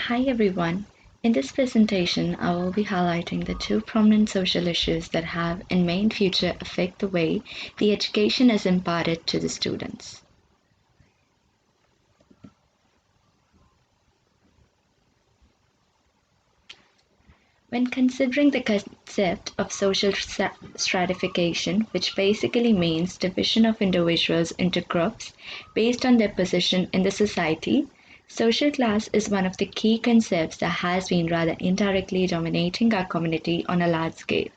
Hi everyone. In this presentation, I will be highlighting the two prominent social issues that have and may in future affect the way the education is imparted to the students. When considering the concept of social stratification, which basically means division of individuals into groups based on their position in the society, social class is one of the key concepts that has been rather indirectly dominating our community on a large scale.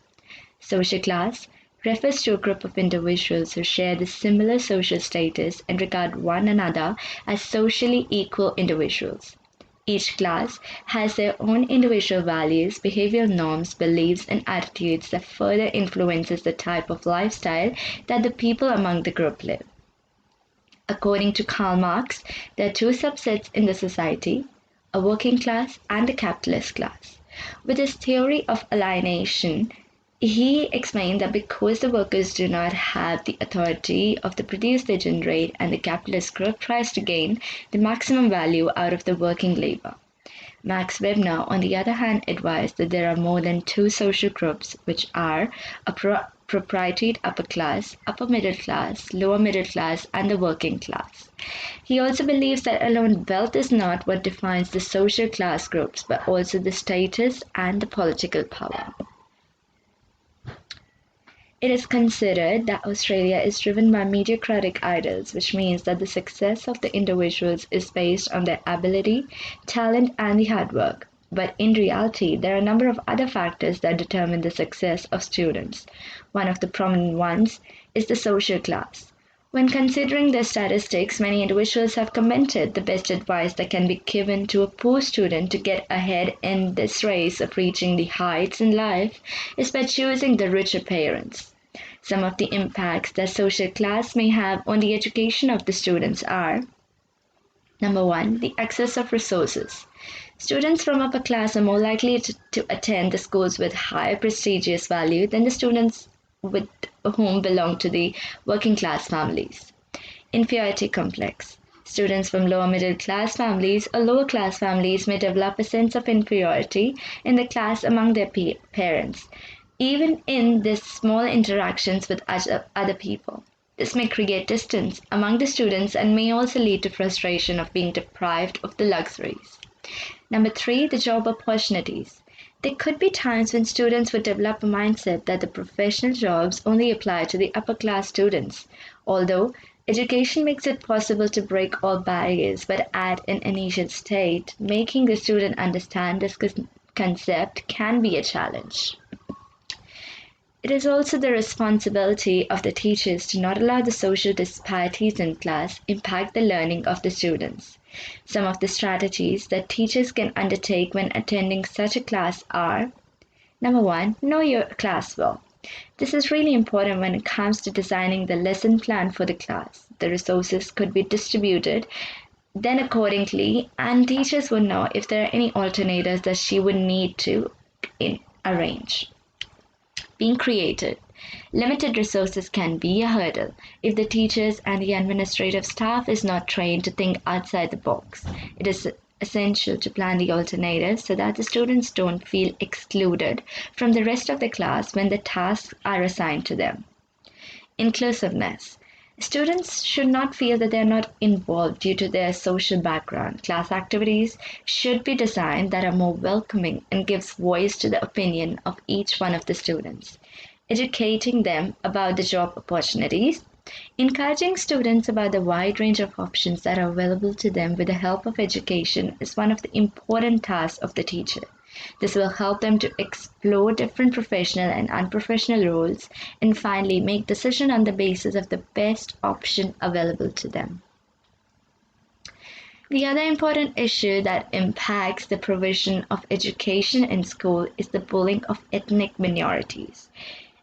Social class refers to a group of individuals who share the similar social status and regard one another as socially equal individuals. Each class has their own individual values, behavioral norms, beliefs, and attitudes that further influences the type of lifestyle that the people among the group live. According to Karl Marx, there are two subsets in the society, a working class and a capitalist class. With his theory of alienation, he explained that because the workers do not have the authority of the produce they generate and the capitalist group tries to gain the maximum value out of the working labor. Max Weber, on the other hand, advised that there are more than two social groups, which are a proprietariat upper class, upper middle class, lower middle class, and the working class. He also believes that alone wealth is not what defines the social class groups, but also the status and the political power. It is considered that Australia is driven by meritocratic ideals, which means that the success of the individuals is based on their ability, talent, and the hard work. But in reality, there are a number of other factors that determine the success of students. One of the prominent ones is the social class. When considering the statistics, many individuals have commented the best advice that can be given to a poor student to get ahead in this race of reaching the heights in life is by choosing the richer parents. Some of the impacts that social class may have on the education of the students are: number one, the access of resources. Students from upper class are more likely to attend the schools with higher prestigious value than the students with whom belong to the working class families. Inferiority complex. Students from lower middle class families or lower class families may develop a sense of inferiority in the class among their parents, even in these small interactions with other people. This may create distance among the students and may also lead to frustration of being deprived of the luxuries. Number three, the job opportunities. There could be times when students would develop a mindset that the professional jobs only apply to the upper class students, although education makes it possible to break all barriers, but at an initial state, making the student understand this concept can be a challenge. It is also the responsibility of the teachers to not allow the social disparities in class impact the learning of the students. Some of the strategies that teachers can undertake when attending such a class are: number one, know your class well. This is really important when it comes to designing the lesson plan for the class. The resources could be distributed then accordingly, and teachers would know if there are any alternatives that she would need to arrange. Being creative. Limited resources can be a hurdle if the teachers and the administrative staff is not trained to think outside the box. It is essential to plan the alternatives so that the students don't feel excluded from the rest of the class when the tasks are assigned to them. Inclusiveness. Students should not feel that they are not involved due to their social background. Class activities should be designed that are more welcoming and gives voice to the opinion of each one of the students. Educating them about the job opportunities. Encouraging students about the wide range of options that are available to them with the help of education is one of the important tasks of the teacher. This will help them to explore different professional and unprofessional roles and finally make decisions on the basis of the best option available to them. The other important issue that impacts the provision of education in school is the bullying of ethnic minorities.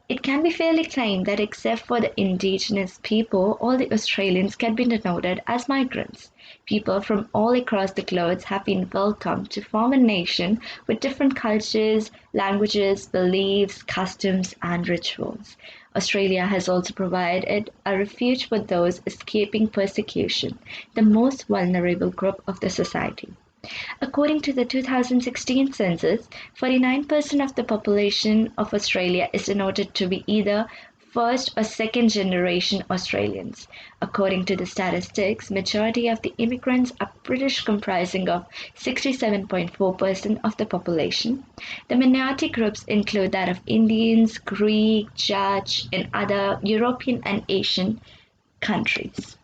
It can be fairly claimed that except for the indigenous people, all the Australians can be denoted as migrants. People from all across the globe have been welcomed to form a nation with different cultures, languages, beliefs, customs, and rituals. Australia has also provided a refuge for those escaping persecution, the most vulnerable group of the society. According to the 2016 census, 49% of the population of Australia is denoted to be either first or second generation Australians. According to the statistics, majority of the immigrants are British, comprising of 67.4% of the population. The minority groups include that of Indians, Greek, Dutch, and other European and Asian countries.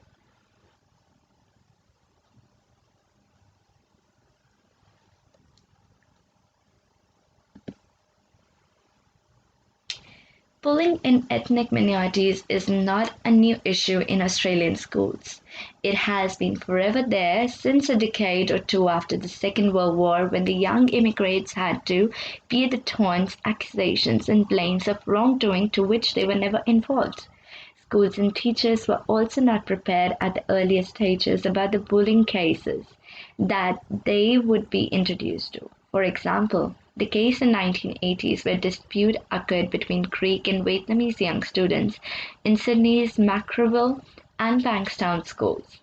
Bullying in ethnic minorities is not a new issue in Australian schools. It has been forever there since a decade or two after the Second World War, when the young immigrants had to bear the taunts, accusations, and blames of wrongdoing to which they were never involved. Schools and teachers were also not prepared at the earliest stages about the bullying cases that they would be introduced to. For example, the case in 1980s where dispute occurred between Greek and Vietnamese young students in Sydney's Mackerville and Bankstown schools.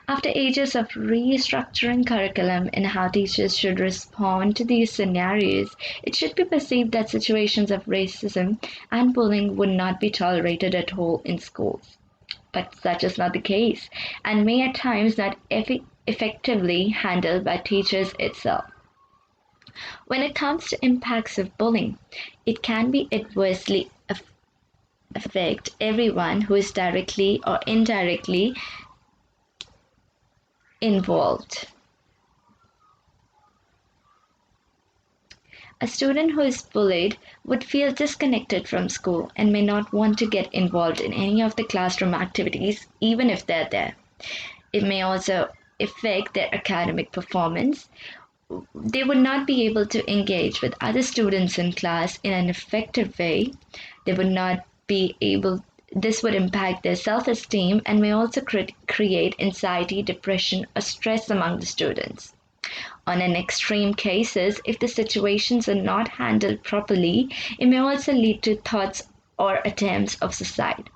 After ages of restructuring curriculum and how teachers should respond to these scenarios, it should be perceived that situations of racism and bullying would not be tolerated at all in schools. But such is not the case, and may at times not effectively handled by teachers itself. When it comes to impacts of bullying, it can be adversely affect everyone who is directly or indirectly involved. A student who is bullied would feel disconnected from school and may not want to get involved in any of the classroom activities, even if they're there. It may also affect their academic performance. They would not be able to engage with other students in class in an effective way. They would not be able This would impact their self-esteem and may also create anxiety, depression, or stress among the students. On an extreme cases, if the situations are not handled properly, it may also lead to thoughts or attempts of suicide.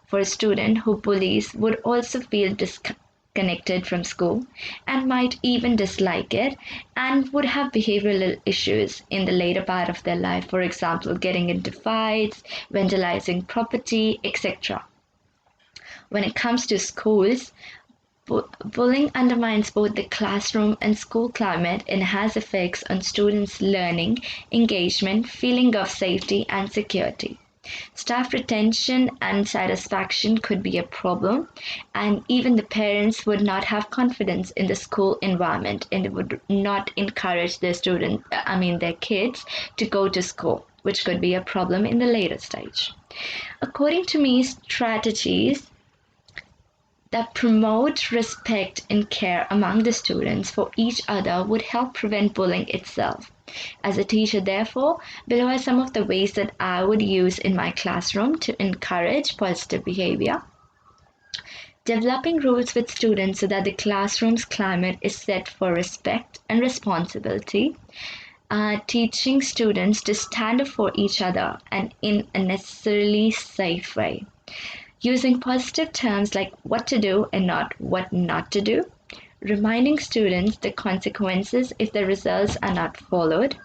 For a student who bullies would also feel disconnected from school and might even dislike it and would have behavioral issues in the later part of their life, for example, getting into fights, vandalizing property, etc. When it comes to schools, bullying undermines both the classroom and school climate and has effects on students' learning, engagement, feeling of safety, and security. Staff retention and satisfaction could be a problem, and even the parents would not have confidence in the school environment and would not encourage their kids to go to school, which could be a problem in the later stage. According to me, strategies that promote respect and care among the students for each other would help prevent bullying itself. As a teacher, therefore, below are some of the ways that I would use in my classroom to encourage positive behavior. Developing rules with students so that the classroom's climate is set for respect and responsibility. Teaching students to stand up for each other and in a necessarily safe way. Using positive terms like what to do and not what not to do, reminding students the consequences if the results are not followed,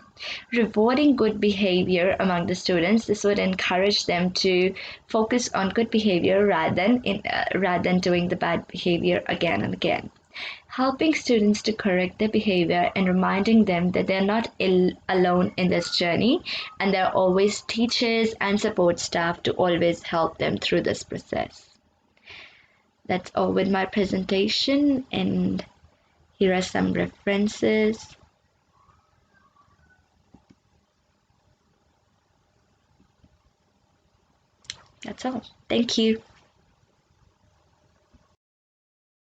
rewarding good behavior among the students. This would encourage them to focus on good behavior rather than doing the bad behavior again and again. Helping students to correct their behavior and reminding them that they're not alone in this journey and there are always teachers and support staff to always help them through this process. That's all with my presentation, and here are some references. That's all. Thank you.